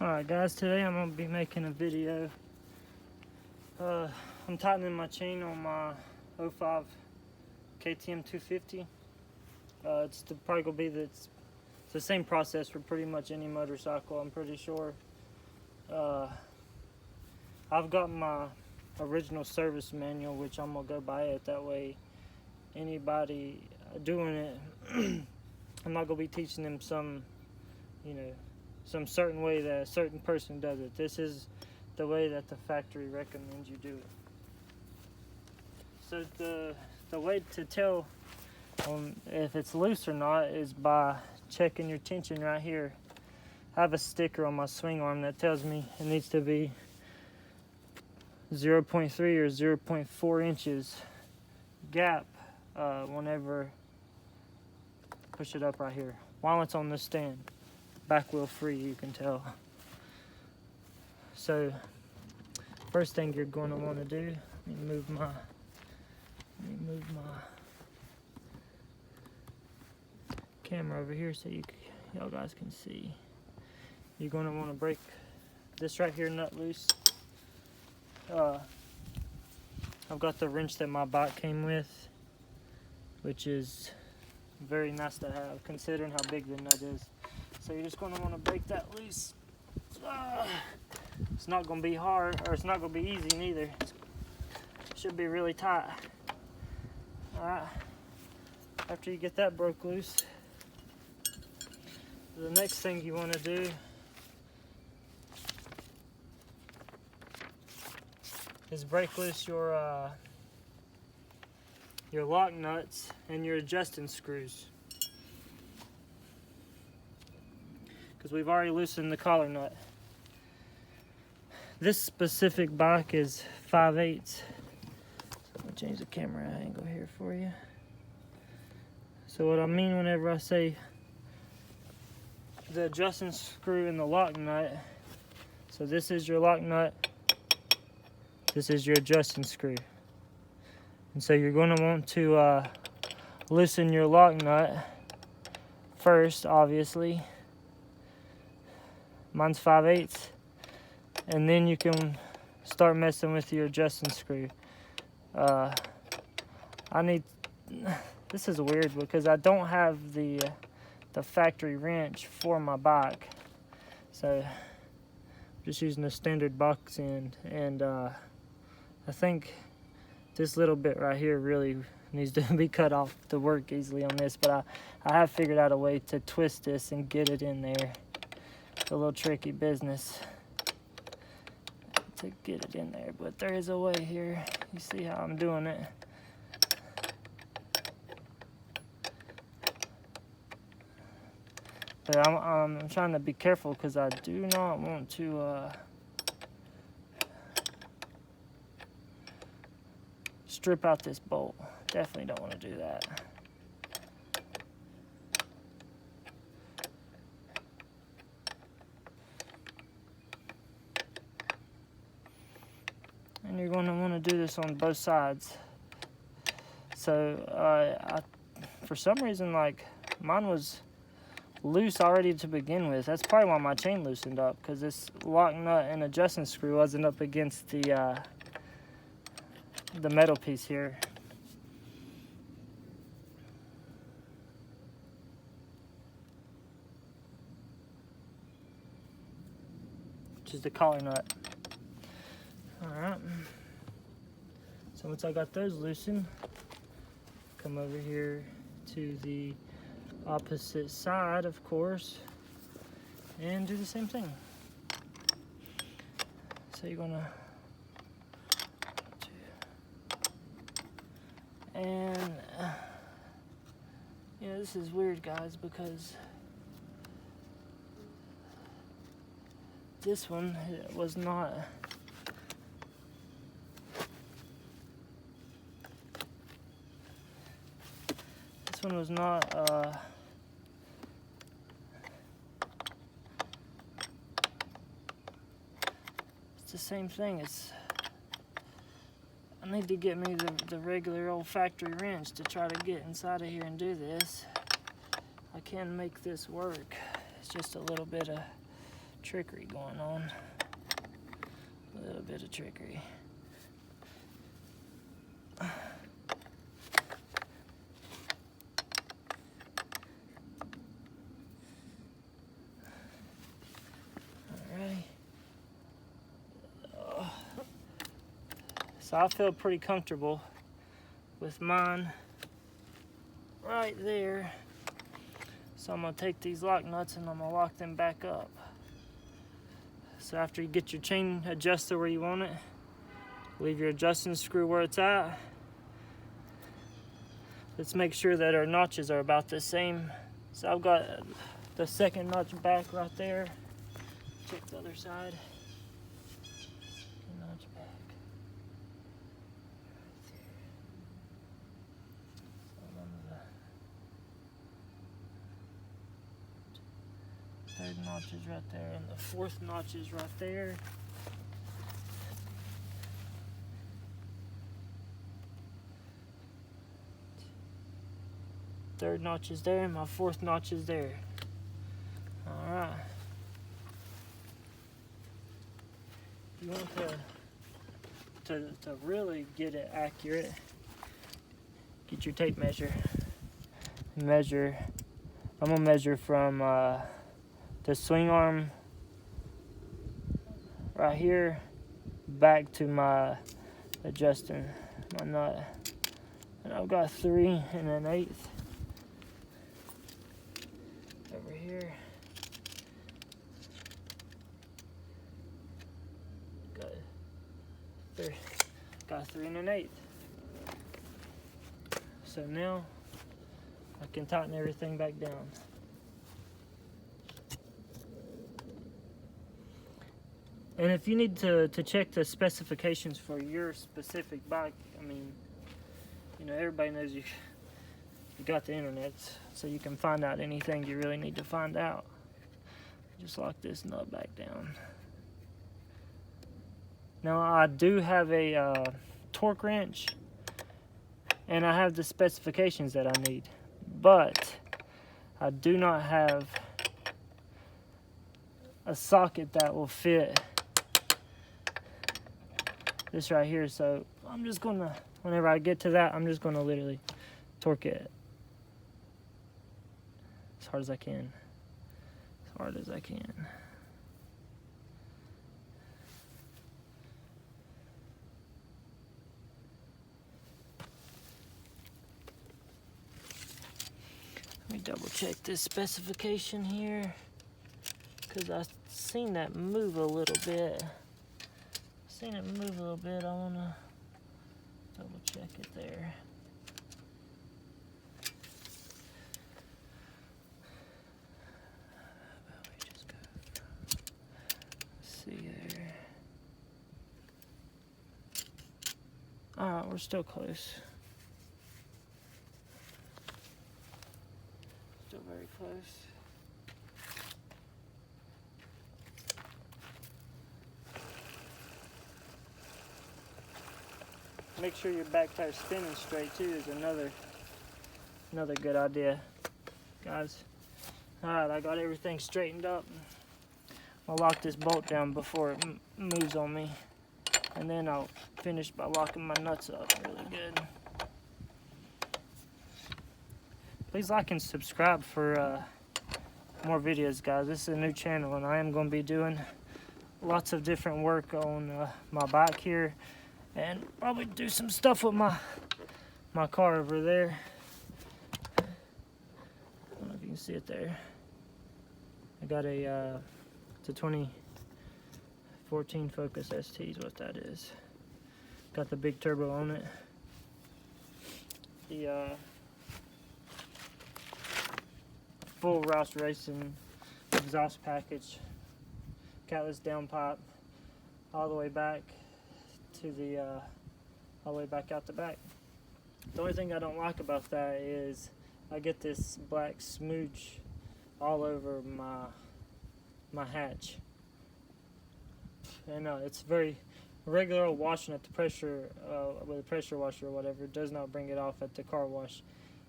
Alright guys, today I'm going to be making a video. I'm tightening my chain on my 05 KTM 250. It's probably going to be it's the same process for pretty much any motorcycle, I'm pretty sure. I've got my original service manual, which I'm going to go by it. That way anybody doing it, I'm not going to be teaching them some certain way that a certain person does it. This is the way that the factory recommends you do it. So the way to tell if it's loose or not is by checking your tension right here. I have a sticker on my swing arm that tells me it needs to be 0.3 or 0.4 inches gap whenever push it up right here while it's on the stand. Back wheel free, you can tell. So first thing you're going to want to do, let me move my camera over here so y'all guys can see. You're going to want to break this right here nut loose. I've got the wrench that my bike came with, which is very nice to have considering how big the nut is. So you're just going to want to break that loose. It's not going to be hard, or it's not going to be easy neither. It should be really tight. Alright, after you get that broke loose, the next thing you want to do is break loose your lock nuts and your adjusting screws, because we've already loosened the collar nut. This specific bike is 5/8. So I'm gonna change the camera angle here for you. So what I mean whenever I say the adjusting screw and the lock nut, so this is your lock nut, this is your adjusting screw. And so you're going to want to loosen your lock nut first, obviously. Mine's 5/8. And then you can start messing with your adjusting screw. This is weird because I don't have the factory wrench for my bike. So I'm just using a standard box end, and I think this little bit right here really needs to be cut off to work easily on this, but I have figured out a way to twist this and get it in there. It's a little tricky business to get it in there, but there is a way here. You see how I'm doing it. But I'm trying to be careful because I do not want to strip out this bolt. Definitely don't want to do that. And you're going to want to do this on both sides. So for some reason, like, mine was loose already to begin with. That's probably why my chain loosened up, because this lock nut and adjusting screw wasn't up against the metal piece here. Which is the collar nut. Alright, so once I got those loosened, come over here to the opposite side, of course, and do the same thing. So you're gonna, and yeah, this is weird, guys, because this one was not. This one was not it's the same thing. I need to get me the regular old factory wrench to try to get inside of here and do this. I can make this work. It's just a little bit of trickery going on. A little bit of trickery. Alright. So I feel pretty comfortable with mine right there. So I'm going to take these lock nuts and I'm going to lock them back up. So after you get your chain adjusted where you want it, leave your adjusting screw where it's at. Let's make sure that our notches are about the same. So I've got the second notch back right there. Check the other side. Notch back. Third notch is right there, and the fourth notch is right there. Third notch is there, and my fourth notch is there. All right. You want to really get it accurate, get your tape measure. Measure. I'm gonna measure from the swing arm right here back to my adjusting my nut, and I've got 3 1/8 over here. Got 3 1/8. So now I can tighten everything back down. And if you need to check the specifications for your specific bike, I mean, you know, everybody knows you got the internet, so you can find out anything you really need to find out. Just lock this nut back down. Now I do have a torque wrench, and I have the specifications that I need, but I do not have a socket that will fit this right here. So I'm just gonna, whenever I get to that, I'm just gonna literally torque it as hard as I can. As hard as I can. Let me double check this specification here, because I've seen that move a little bit. I want to double check it there. Let's see there. Alright, we're still close. Still very close. Make sure your back tire's spinning straight too is another good idea, guys. Alright, I got everything straightened up. I'll lock this bolt down before it moves on me, and then I'll finish by locking my nuts up really good. Please like and subscribe for more videos, guys. This is a new channel, and I am going to be doing lots of different work on my bike here, and probably do some stuff with my car over there. I don't know if you can see it there. I got it's a 2014 Focus ST is what that is. Got the big turbo on it. The full Roush Racing exhaust package, catless downpipe, all the way back to the all the way back out the back. The only thing I don't like about that is I get this black smooch all over my hatch, and it's very regular old washing at the pressure with a pressure washer or whatever does not bring it off at the car wash.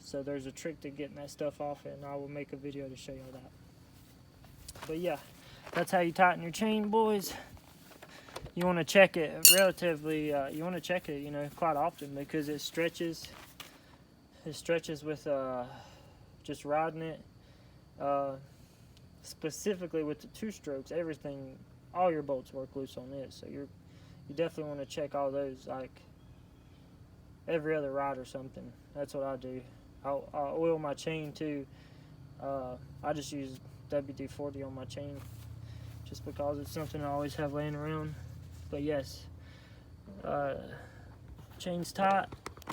So there's a trick to getting that stuff off, and I will make a video to show you that. But yeah, that's how you tighten your chain, boys. You want to check it relatively, you know, quite often, because it stretches. It stretches with just riding it. Specifically with the 2 strokes, everything, all your bolts work loose on it. So you definitely want to check all those, like every other ride or something. That's what I do. I'll oil my chain too. I just use WD-40 on my chain, just because it's something I always have laying around. But yes, chain's tight.